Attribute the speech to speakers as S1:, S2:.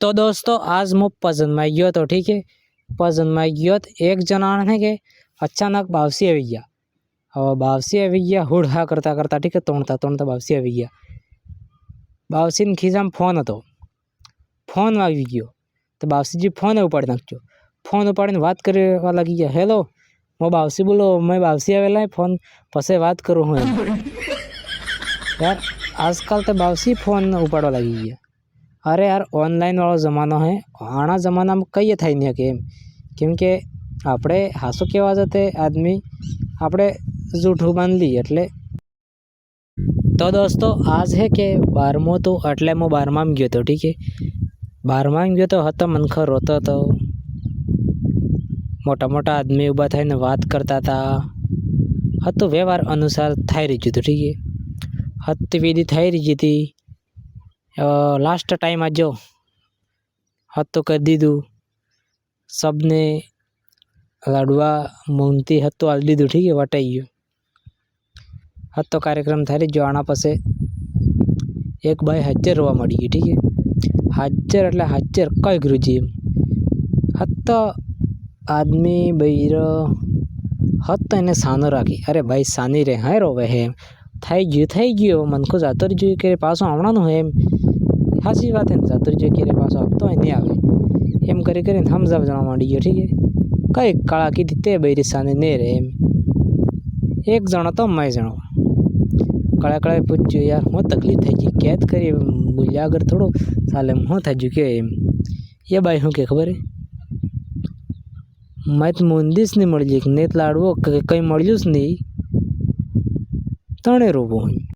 S1: तो दोस्तों आज मैं पसंद में गयो तो ठीक है। पसंद में गयो तो एक जना ने के अचानक बावसी आई गया। હવે બાવસી આવી ગયા હુડહા કરતા કરતા ठीक है तोड़ता तोड़ता बावसी આવી ગયા। બાવસીને ખિસ્સામાં ફોન હતો, ફોન આવી ગયો તો બાવસીજી ફોન ઉપાડી નાખ્યો। ફોન ઉપાડીને વાત કરવા લાગી ગયા, હેલો હું બાવસી બોલો, मैं બાવસી આવેલા ફોન પછી વાત કરું હું। यार आजकल तो बावसी फोन उपाड़वा लगी गया। अरे यार ऑनलाइन वाला जमानो है, आना जमाना में कई थाई नहीं के केमके આપણે હાસુ કહેવા જતે આદમી આપણે જૂઠું બાંધ લી એટલે। तो दोस्तों आज है कि 12मो तो એટલે मैं 12માં ગયો તો ठीक है। 12માં ગયો તો હતો મનખર રોતો હતો, મોટા મોટા આદમી ઊભા થઈને વાત કરતા હતા, હતું વ્યવહાર અનુસાર થઈ રહ્યું હતું ठीक है। हत्ती विधि થઈ રહી હતી। लास्ट टाइम आज जो हत्तो कर दीदू सबने लाडवा मूंगती हत्तो आल दीदू ठीक है। वटाई गयो हत्तो कार्यक्रम थारी जो आना पसे एक भाई हाजर रोवा मળી ગઈ ठीक है। हाजर એટલે हाजर कई गुरुजी हत्तो आदमी बईरो हत्तो એને સાનો રાખી। अरे भाई सानी रे हाय रोवे है થઈ ગયો મનખો જાતો જ જોઈએ કે પાછો આવવાનું હોય એમ। સાચી વાત है જાતો જ જોઈએ કે પાછો આવતો હોય નહીં આવે એમ કરી કરીને સમજાવવા માંડી ગયો ठीक है। કઈ કાળા કીધી તે બૈરી સાને ને રે એમ। એક જણો તો મેં જણો કળા કળાએ પૂછ્યું યાર હું તકલીફ થઈ ગઈ કેદ કરી બોલ્યા આગળ થોડો ચાલે હું થઈ ગયું કે એમ। એ બાઈ શું કે ખબર હે મેં તો મુંદીસ નહીં મળી કે નેત લાડવો કંઈ મળ્યું જ નહીં તણે રોવો હોય।